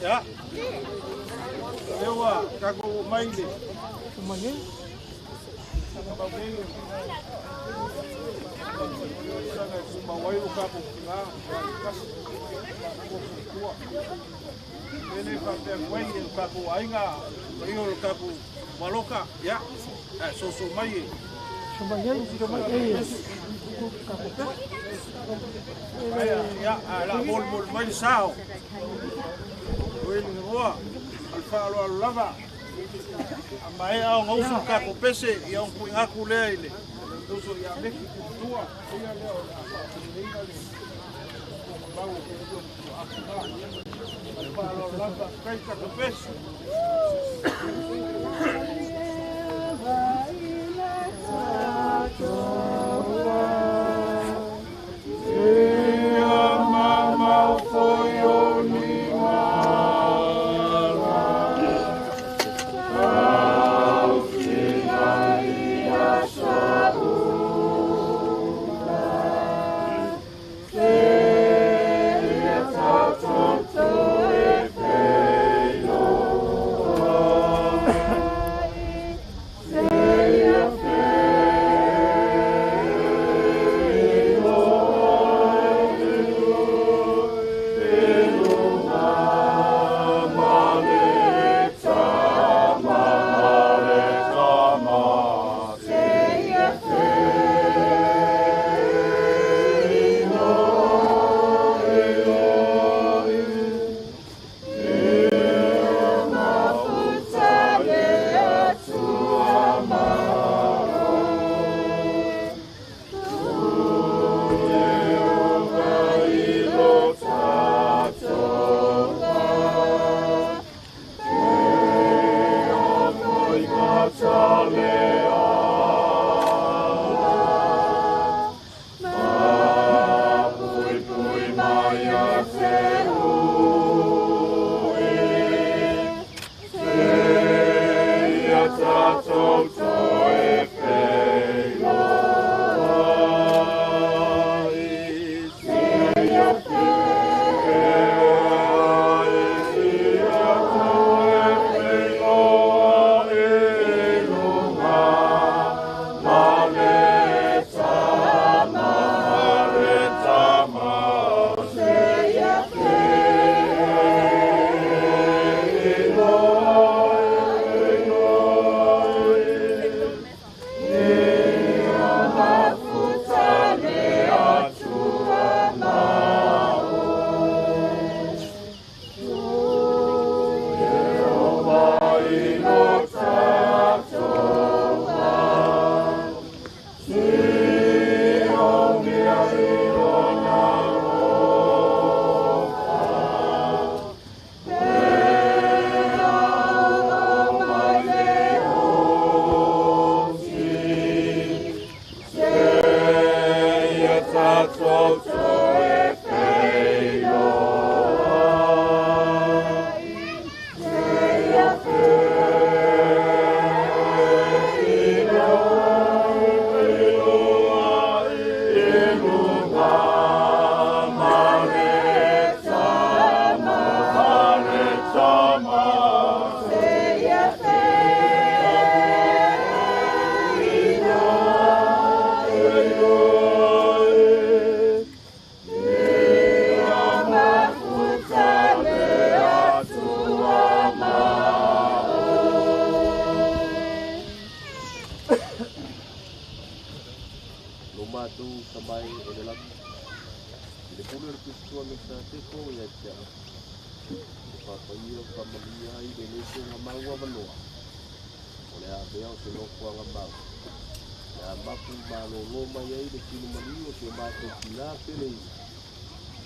Ya. Ewa, kago maingi. Maingi? Saka babengi. Saka kumawai ukapo kinga, kasi kuwa. Ini kapte wengi ukapo ainga, iyo ukapo maloka, ya. Soso mai. Sumayai, sumayai. Ya, la bol mai sao. Wini roa, alfalo alava. Amae au ngausu kapo pese ya ngaku lea ile. Uso ya meki kutua, ia leo alfalo alava kai kapo pese.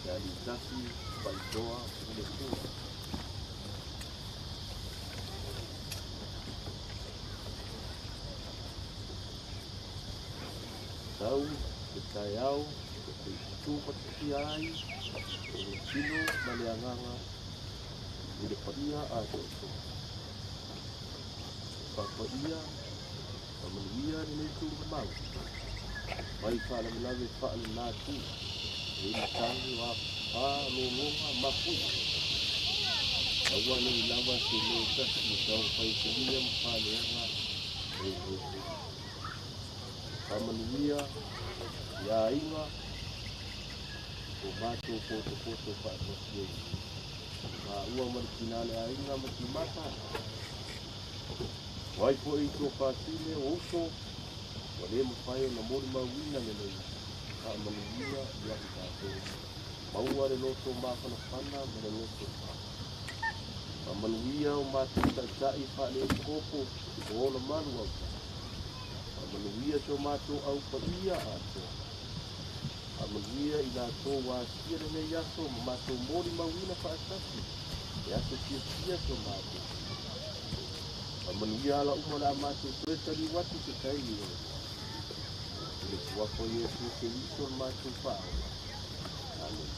Aliitasi, Vaitoa, Puletua. Tau, Kitayau, Tupa Tiai, Tino, Maleanganga, Ilepadia, Adoso. Papadia, Amalia, Nitu, Mau. Vaika, Lave, Fal, Natu. Tangi wa Loma Mapu. Awan ni lava sinutas itau Faiana Faiana. Amalia ya inga obato foto Pak Muslim. Ua markinale inga makimata. Waipo itu pasile uso wale mfayo na mori mawina nene. Amalia ya itato. Mau ada loso makana pana mana loso. Amalia umati tak ifale kopo bola manuwa. Amalia tomato au paia ato. Amalia ila to wasia ne yaso mato mori mawina pa asasi. Yaso sia tomato. Amalia la umala mato preta di watu sekai. Wapo Yesu Kristo macho pao. Amen.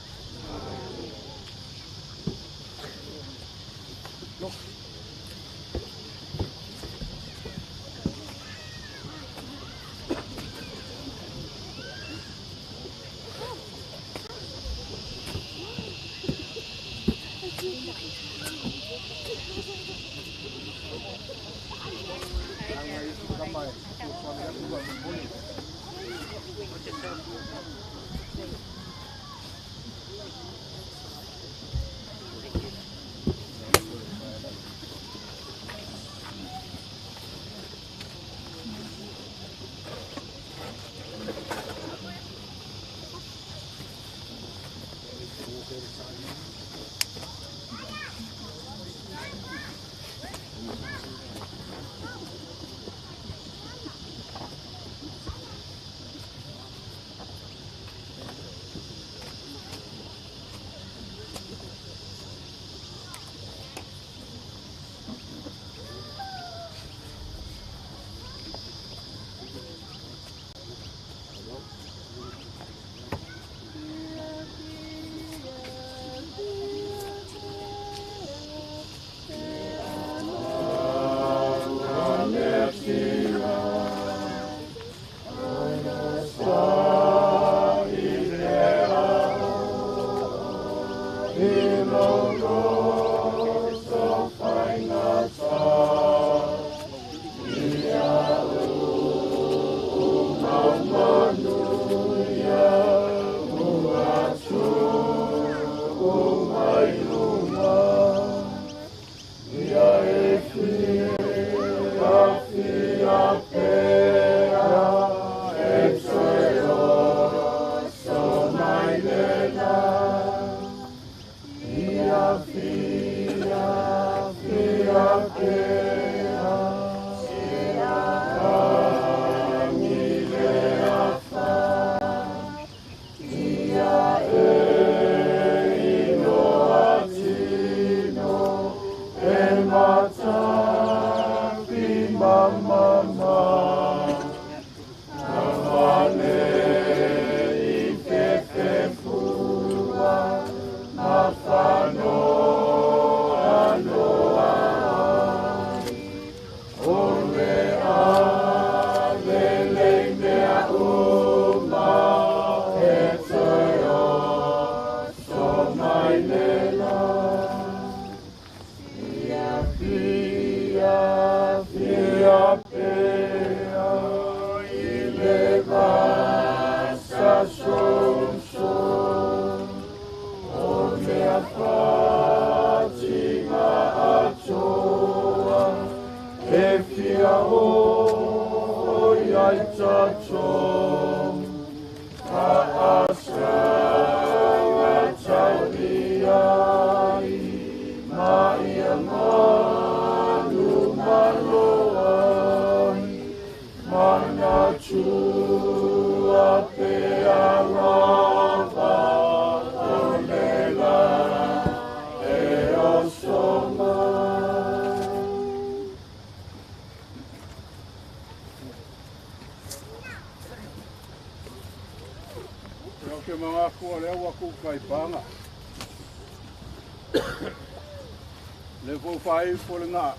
Le fo fai fo le nga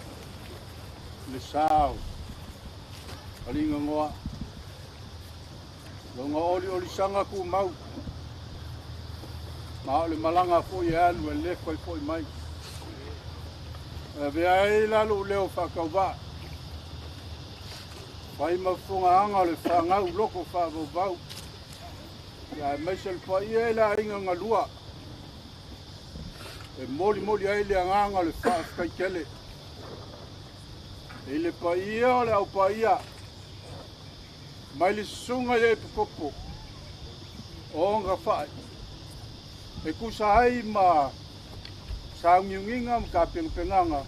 le sao alinga ngoa lo nga oli sanga ku mau ma le malanga fo ya lu le fo mai ve ai la lu leo fa ka va vai ma fonga anga le fanga u loko fa va ya mesel fa ia la inga ngalua e moli ai le anganga le fa kai kele e le paia le au paia mai le sunga e popo o nga fa e kusai ma sa nginga ka penganga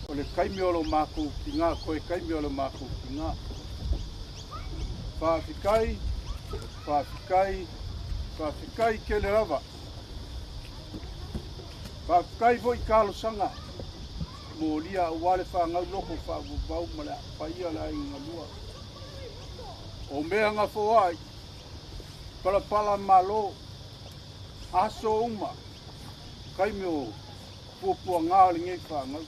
o le kaimiolo maku kinga ko e kaimiolo maku kinga fa fikai kele lava fa kai voi kalo sanga molia wale fa nga loko fa bau mala fa ia la inga lua o mea nga fo ai pala malo aso uma kai meu popo nga linge fa nga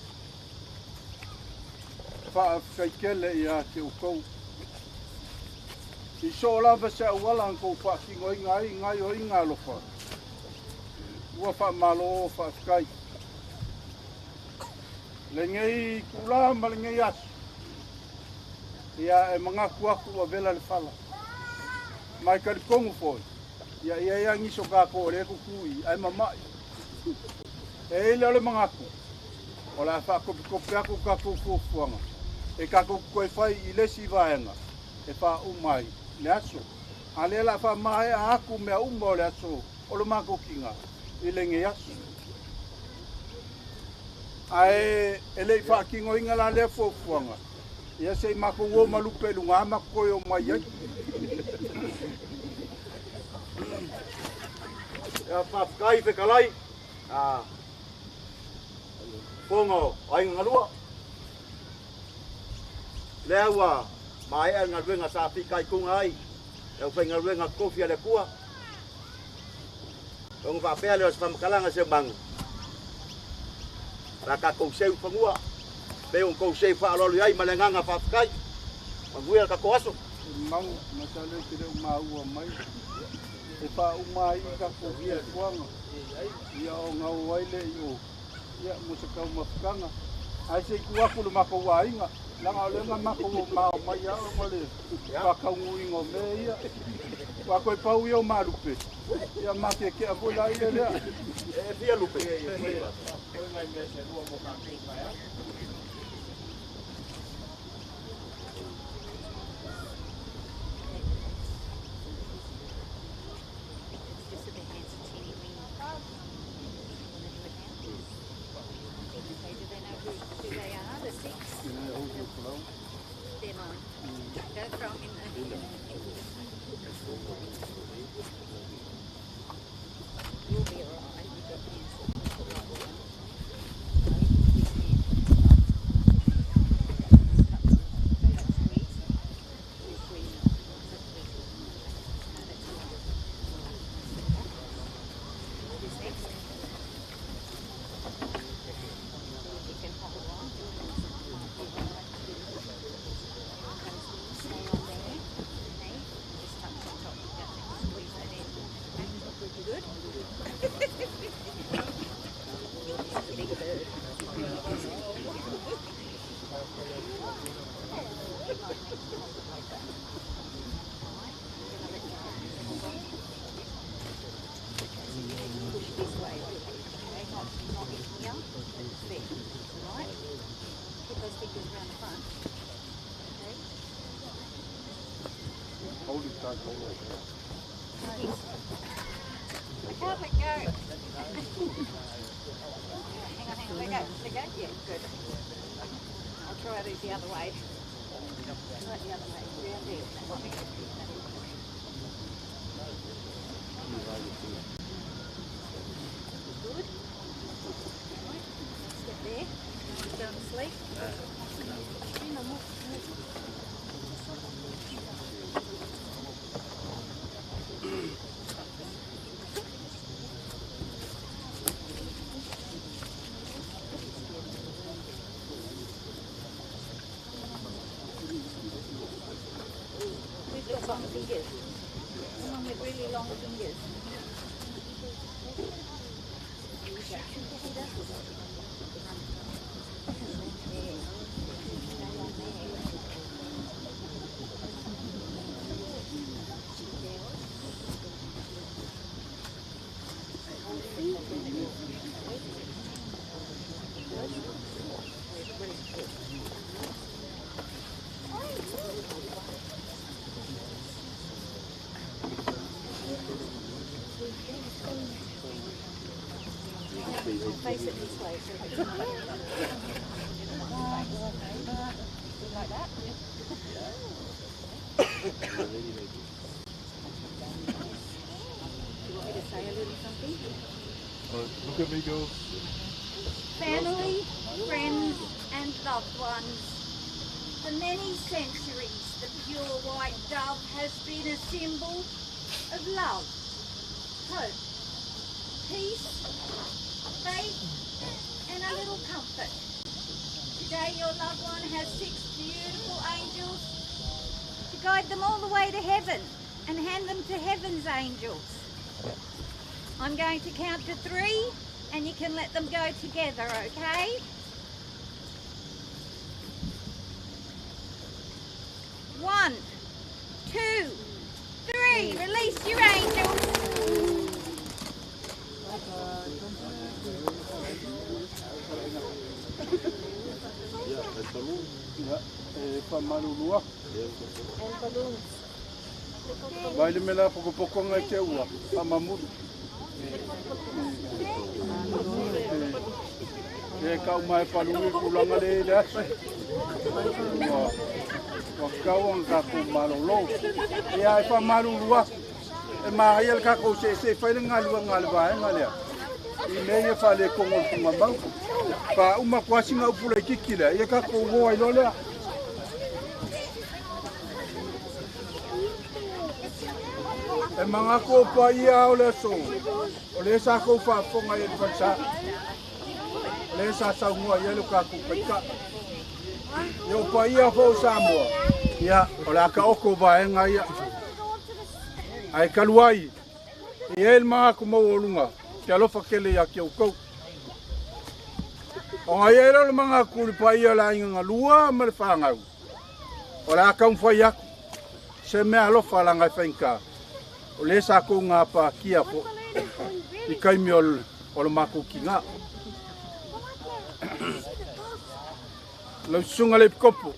fa kai kele ia ke o kou i so lava sa wala ko fa ki ngai o inga lo fa ua fa malo fa kai lengei kula ma lengei as ia e manga kuaku wa vela le fala mai ka kongo foi ia ngi so ka ko le ku kui ai mama e le manga ku ola fa ko ka ko fuanga e ka ko fai i le si vaenga e fa umai le aso ale la fa mai aku me umbo le aso o lo mako kinga i lenge aso ai ele fa kingo inga la le fo fuanga ia sei mako wo malupe lunga mako yo mai ai ya fa kai pe kalai pongo ai ngalua lewa mai ang ngalwenga sa pikai kung ai eu fai ngalwenga kofi ale kua ong va pele os pamkalanga se bang raka ko seu pangua pe ong ko sei fa lo ai malenganga fa kai manguia ka ko aso mau masale tire mau mai e fa umai ka ko via kuanga ia o ngau waile i o ia mo se kau mafukanga ai se kuaku le mako wainga langa o lenga mako mao mai ao ngole wakaungu ingo me ia wako i pau ia o marupe ia make ke akola ia lea Fia lupe. How'd it go? Hang on, let go. Yeah, good. I'll try these the other way. Right, the other way, round there. Good. Step there. Down to sleep. Long fingers. Someone with really long fingers. Face it this way. So like that. Do you want me to say a little something? Look at me go. Family, friends and loved ones. For many centuries, the pure white dove has been a symbol of love, hope, peace, faith and a little comfort. Today your loved one has 6 beautiful angels to guide them all the way to heaven and hand them to heaven's angels. I'm going to count to 3 and you can let them go together, okay? 1, 2, 3. Release your angels. Pamalulua. Baile mela poko ngai ke ua pamamudu. E kau mai palui kulanga le asa. Wa kau ang ka ko malolo. E ai pamalulua. E mai el ka ko se fai ngalua ngalwa ngalea. I nei e fale ko ngol kumabau. Pa uma kwasi nga upula kikila. E ka ko wo ai lolea. E mga ko pa ia o le so. O le sa ko fa fonga e fatsa. Le sa sa ngua ia le ka ku peka. Yo pa ia fo Samoa. Ia o la ka oko va e ngai. Ai kaluai. E el mga ko mo olunga. ke alofa kele ia ke ukau. O ngai era le mga kuri pai ala inga lua ma le whangau. O le akau mwhai aku, se mea alofa la ngai whainka. O le sa kou ngā pā kia po, i kaimi o le mako ki ngā. Lau sunga le pikopo.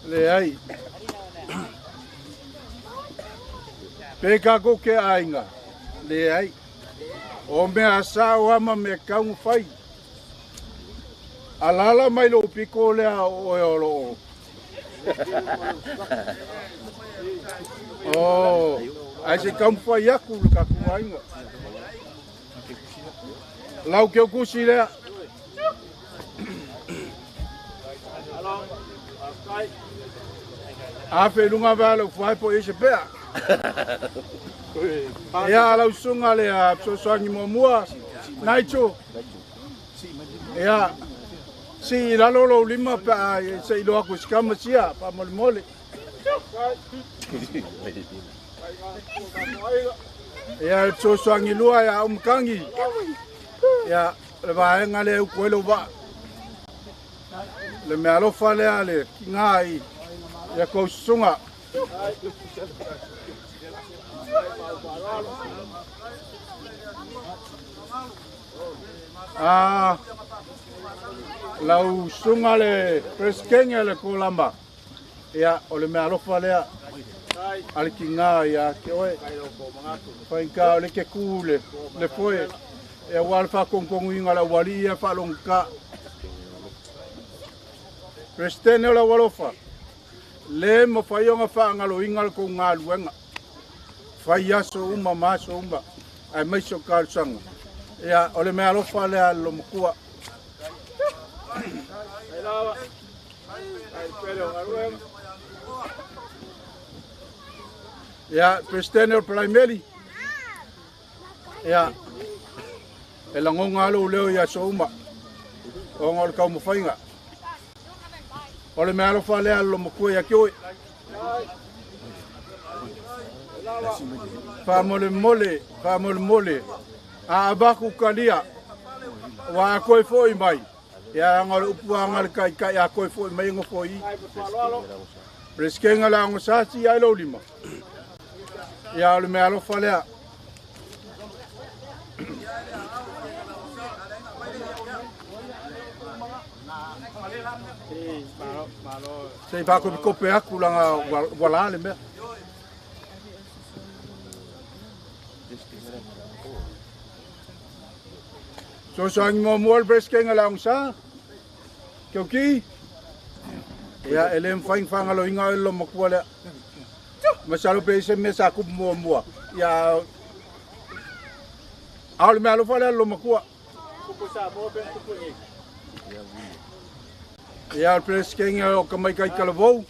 Le ai. Peka ko ke ainga. Le ai. O mea sa o ama me kaungu whai. Alala mai lo piko lea o e olo. Oh, ai se kaungu whai aku le kaku ainga. Lau ke o kusi lea. Afe lunga vale o fai po ese pea. Ia lau sunga le a sosoangi mua naicho. Ia si lalo lima pa se ilo aku skama sia pa mole. Ia sosoangi lua ya umkangi. Ia le vaenga le ukuelo va. Le me alofa le ale ngai ya ko sunga lau sunga le preskenga le kolamba ya o le me alofa le ale ki ngai ya ke oe fainka le ke kule le foi e walfa konkongu inga la wali ya falonka Prestene la walofa. Le mo faionga whaangalo ingal ko ngā luenga. Whai aso uma maso uma. Ai maiso kārsanga. Ia ole mea alofa lea lo mokua. Ia prestene o primary. Ia e langonga alo leo ia so uma. O ngol kau mo whainga. Ole me alofa lea lo mokua ia kioi. Fa mole. A abaku kalia. Wa a koe foi mai. Ia ngol upuanga le kai a koe foi mai ngo foi. Preskenga la ngo sasi ai lo lima. Ia ole me alofa lea. Sei va ko kope aku langa wala le me. So ang mo mol breskenga lang sa. Kyoki. Ya elem faing fangalo inga lo makwala. Masalo pe se me sa ku mo. Ya Aul me alo fala lo makua. Ku sa mo ben ku ni. Ia preskenga o kamai kai kalavou.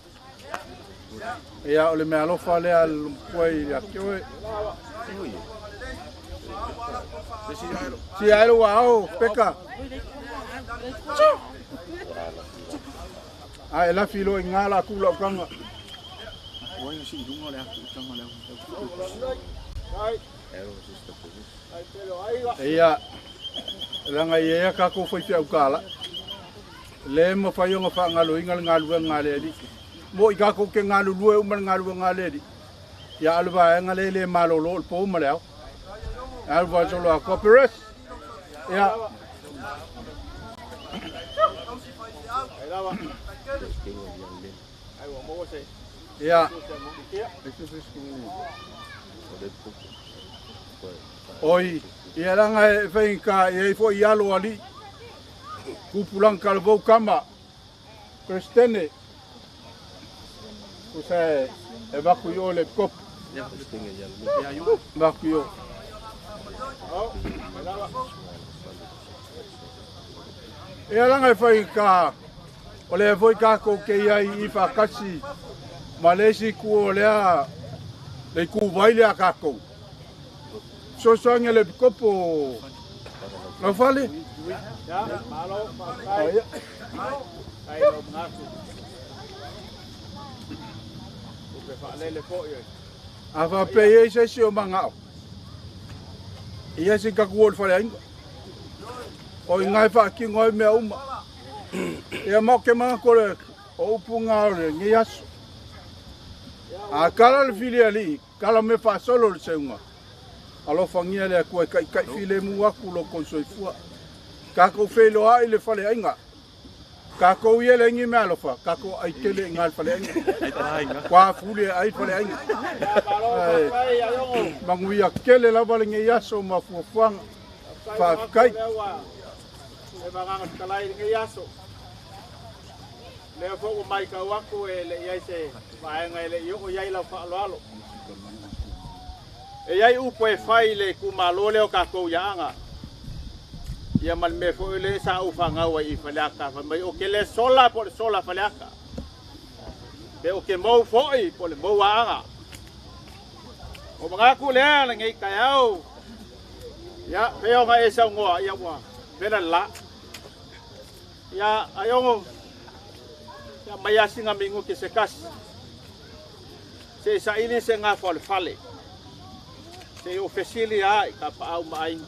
Ia ole me alofa lea lumpoi ia kioe. Si aero wao, peka. Ai la filo ngala kula kanga. Wai si dunga le kanga le. Ia ranga ia ka ko foi fiau kala. Le mo faionga fa ngalo ingal ngalu ngale di mo ika ko ke ngalu lue umal ngalu ngale di ya alba ngale le malolo po malao alba solo copyright ya ya oi ya langa fenka e fo yalo ali kupulang kalvou kama Prestene kusa evacuou le cop evacuou e alanga fai ka ole foi ka ko ke ai I fa kasi malesi ku olea le ku baile a kako so songa le copo no fale. Ya, malo, pakai. Kai lo ngaku. Upe fa lele po yo. Ava pe ye se si o mangao. Ia se kakuol fale ainga. O ngai fa ki ngoi me uma. Ia mo ke mga kore o upunga ore ngi aso. A kala le fili ali, kala me fa solo le seunga. Alo fangia le kua kai file mu aku lo konsoifua. Kako felo ai le fale ainga. Kako ia le ngi me alofa, kako ai tele ngal fale ainga. Kwa fule ai fale ainga. Manguia kele la vale ngi aso ma fuafanga. Fa kai. E manganga kalai ngi aso. Le fo mai ka waku e le ia se vaenga ele yo ia la fa lo. E ai upo e fai le kumalo le o kako yaanga. Ia mal me fo le sa u fanga wa I falaka fa mai o ke le sola po le sola falaka. Be o ke mo fo I po le mo waanga. O mga ku le la ngai ka au. Ya pe o ga e sa ngoa ia wa. Bela la. Ya ayongo. Ya mai asinga mingu ke se kas. Se sa ini se nga fo le fale. Se o fesili ai ka pa au mai.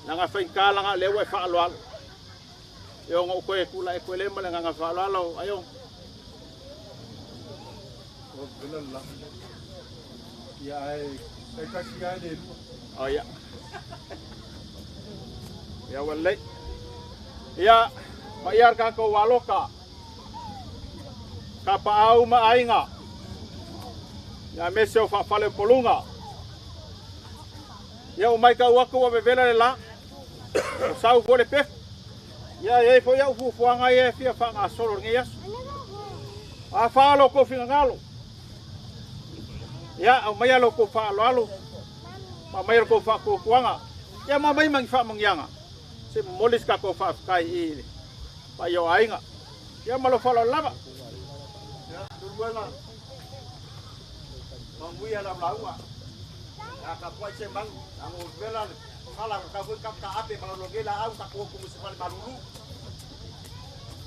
Nanga whaikala nga lewa e whaaloalo. E o ngau koe kula e koe lema le nganga whaaloalo. Ayo. O bila la. Ia e kasi ai le lua. O ia. Ia walei. Ia maiar kako waloka. Ka pa au maainga. Ia mese o whawhale polunga. Ia o mai ka wako wa bevela le la. O sau fo le pef. Ia e fo ia ufuanga e fia whanga solo ngi aso. A whaalo ko whingangalo. Ia o mai alo ko whaalo alo. Ma mai ko whako kuanga. Ia ma mai mangi whamangianga. Se molis ka ko whafkai I. Pa yo ainga. Ia malo whalo lava. Ia turuenga. Manguia la blaua. Ia ka poai se mangu. Amo vela kala ka fu ka ape malo gela au ka ko mu se fale malulu.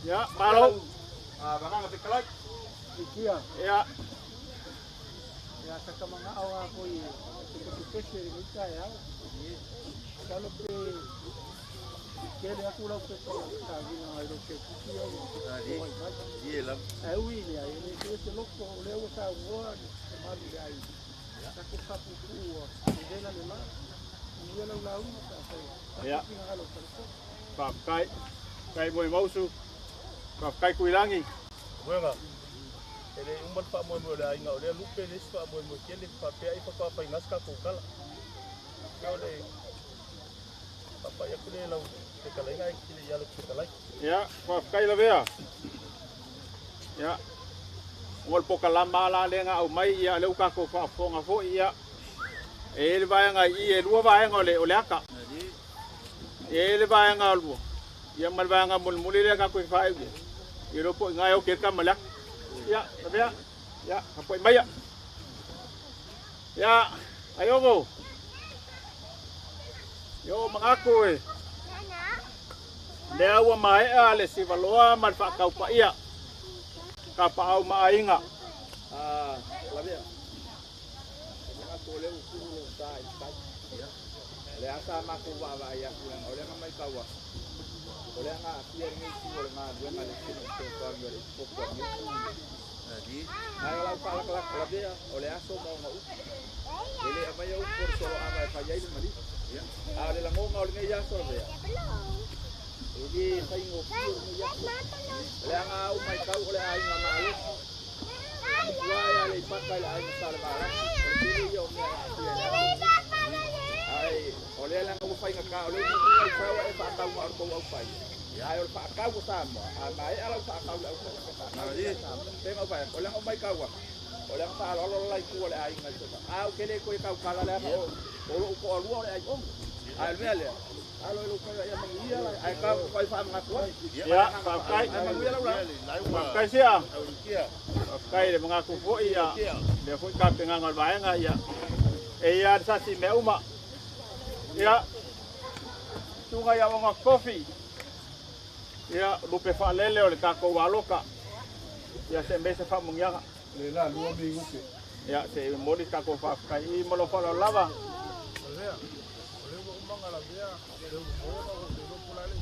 Ya, malo. Baranga te kalai. Ikia. Ya. Ya saka mga awa ko I. Ke pese ni ka ya. Kalau pe kele aku lau pe ka gina ai ro ke kuia. Ari. Ie lam. Ai ui le ai ni ke se loko le o sa wo mali ai. Saka ka pu dela le ma. Ya. Pakai. Kai boy mausu. Pakai kuilangi. Wenga. Ele umban pa mo mo la inga ole lupe le pa mo mo kele pa pe ai pa pa ngaska ko kala. Ole. Papa ya kule la te kala ai kile ya lo te kala. Ya, pakai la vea. Ya. Ngol poka lama la lenga au mai ia le uka ko fa fonga fo ia. E le vaenga I e lua vaenga ole aka. E le vaenga lua. Ia mal vaenga mulmuli le ka ko fai. I ro po ngai o ke ka malak. Ya, vea. Ya, apa mai ya. Ya, ayo go. Yo mangaku e. Le awa mai ale si valoa mal fa ka pa ia. Ka pa au mainga. La vea. Ole ukuru sai sai le asa ma ko wa wa ya ku ole nga mai ka wa ole nga pia ni ku ole nga dua nga le ku ko ko yo le ko ko ni di ai la pa la de ole aso mo nga u ele ama yo por solo ama fa ya ni mali ya ale la ngo nga ole nga ya so de ya ele sai ngo ku ni ya le nga u mai ka ole ai nga ma le wa ya le pa ka le ai sa la ba ai ole la ngo fai nga ka ole ni ai fa wa e fa ta wa ko wa fai ya ai fa ka ko sa mo a mai ala fa ka wa na di te ngo fa ole ngo mai ka wa ole fa lo lai ku ole ai nga a o ke le ko ka ka la o ko lu ole ai o ai le le alo lo ko ya ma ia ai ka fai fa nga ko ya fa kai ma ia la kai sia kai le mga ku fo ia le fo ka penga ngal ba nga ia e ia sa si me uma ya tunga ya mga coffee ya lupe fa lele o le kako waloka ya se mbese fa mungyanga Le la lua mi uke. ya se moli kako fa kai mo lo fa lava nga la bia le o le pula le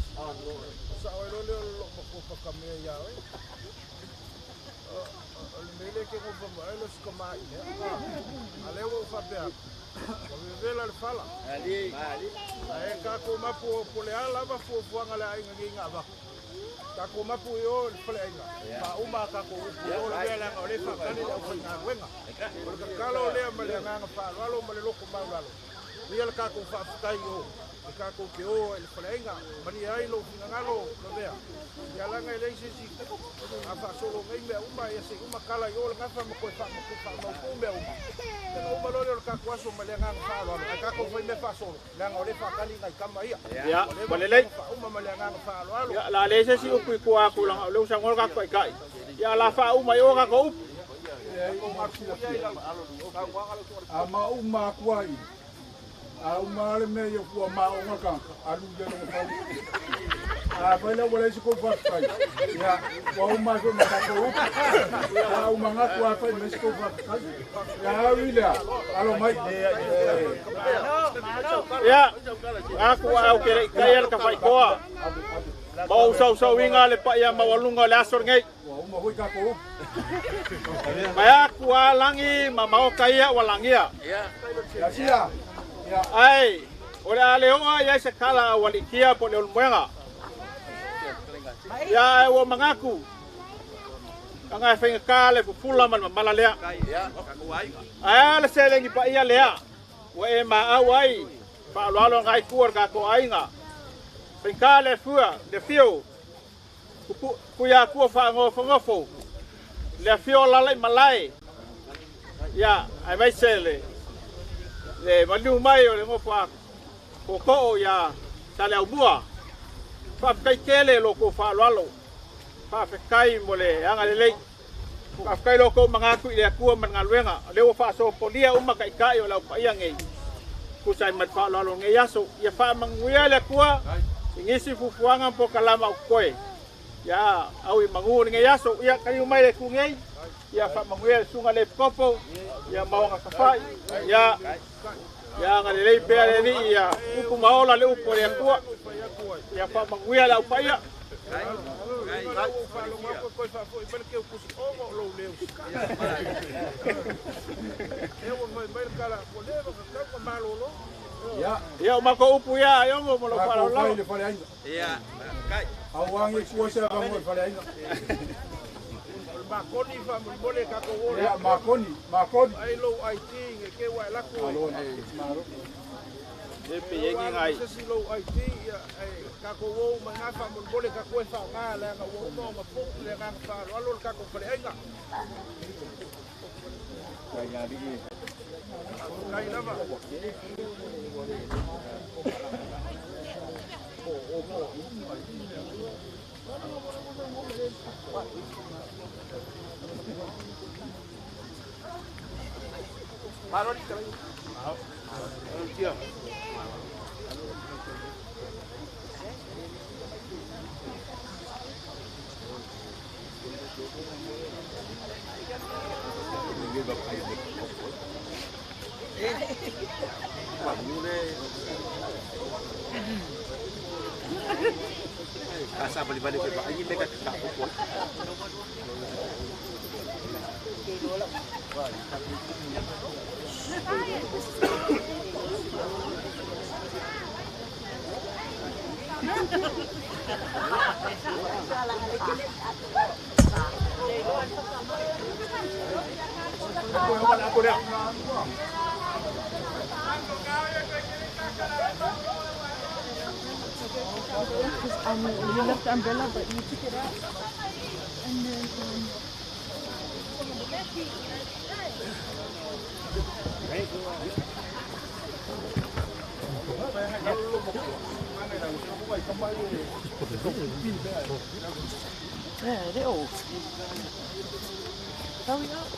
sa o le ko pa kamia ya le mele ke ko ba le skoma ya ale o fa bia o vela le fala ali ai ka ko mapu pole ala ba fu nga la inga ba ka ko mapu yo le pole inga ba uma ka ko o le vela o le fa kali o fa nga wenga o ka kalo le male nga fa lo male lo ko ma lo ia le ka ko fa kai yo ka ko ke o le pole inga mani ai lo nga lo vea ya la nga le si a fa solo ngai me uma ia se uma kala yo le nga fa mo ko fa mo ko me uma o malore o ka kwaso male nga fa lo ka ko foi me fa solo la ngore fa kali ngai kama ia ya malele o male nga fa lo ya la le se si upu ku a ku la le sa ngor ka kai kai ya la fa uma yo ka ko ama uma kwai a uma le me yo ku ma o ka alu je no fa a pele wala si ko fa kai ya wa uma so ma ka ko a uma nga ku a fa me si ko fa kai ya wila alo mai ya aku au kere kai ka fai ko mau sau winga le pa ya mawalunga le asor ngai wa uma ho ka ko maya ku alangi mamau kai walangia ya sia ai ora leoa ya se kala walikia po le mwenga ya wo mangaku anga fenga kale fula man malalea ai le selengi pa ia lea wo e ma awai pa lo ngai kuor ka ko ainga fengkale fua de fio ku ya ku fa ngofo le fio la lai malai ya ai mai sele le manu mai o le ngofa ko ya sale au bua fa kai kele lo ko fa lo fa kai mole anga le fa kai lo ko manga ku le ku man ngalwenga le wo fa so polia uma kai kai o la pa ia ngai ku sai mat fa lo ngai yaso ya fa manguia le ku ngisi fufuanga po kalama koe ya au mangu ngai yaso ya kai mai le ku ngai ya fa manguia sunga le popo ya maunga kafai ya ngale le pe ni ya upu maola le upo le ku ya fa manguia la pa ia ya o mako upu ya yo mo lo para la ya kai awangi kuosa ba mo fale ainga makoni fa mbole ka ko wo ya makoni ai lo ai ting ke wa la ko alo maro e pe yengi ngai se lo ai ting ya ka ko wo ma nga fa mbole ka ko fa nga la nga wo no ma pu le nga fa lo ka ko fale ainga kaya digi kai lava Parodi kalau dia Asa balik-balik ke Pak ini dekat tak pokok. Aku dah. You left the umbrella, but you took it out. And then yeah, they're all. Hurry up.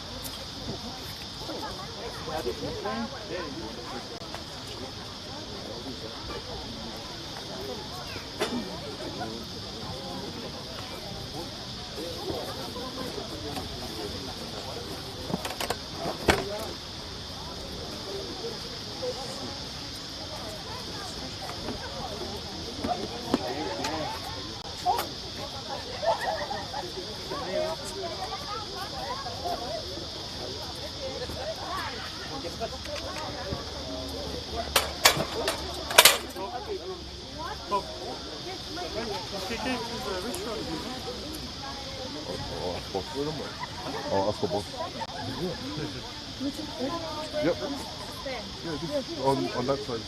Oh, I've got both. Yep. Yeah, just on that side.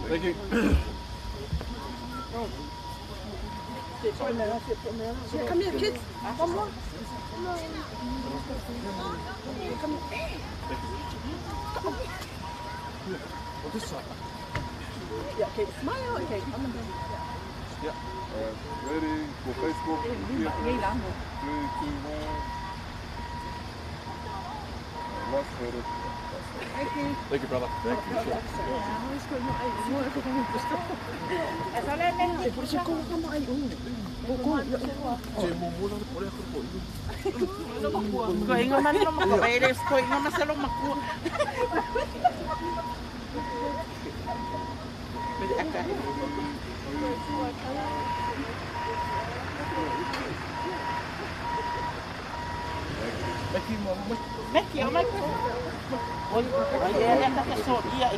Thank you. Come here, kids. One more. Yeah, okay, smile. Okay, I'm in there. Yeah. Ready? Go Facebook. 3, 2, 1. Last photo. Thank you. Thank you, brother. Thank you. Sure. Ko ingo man no makabayres ko ingo masalo makuha. Pwede aka. Meki, oh my God. Ay, ay, ay, so iya.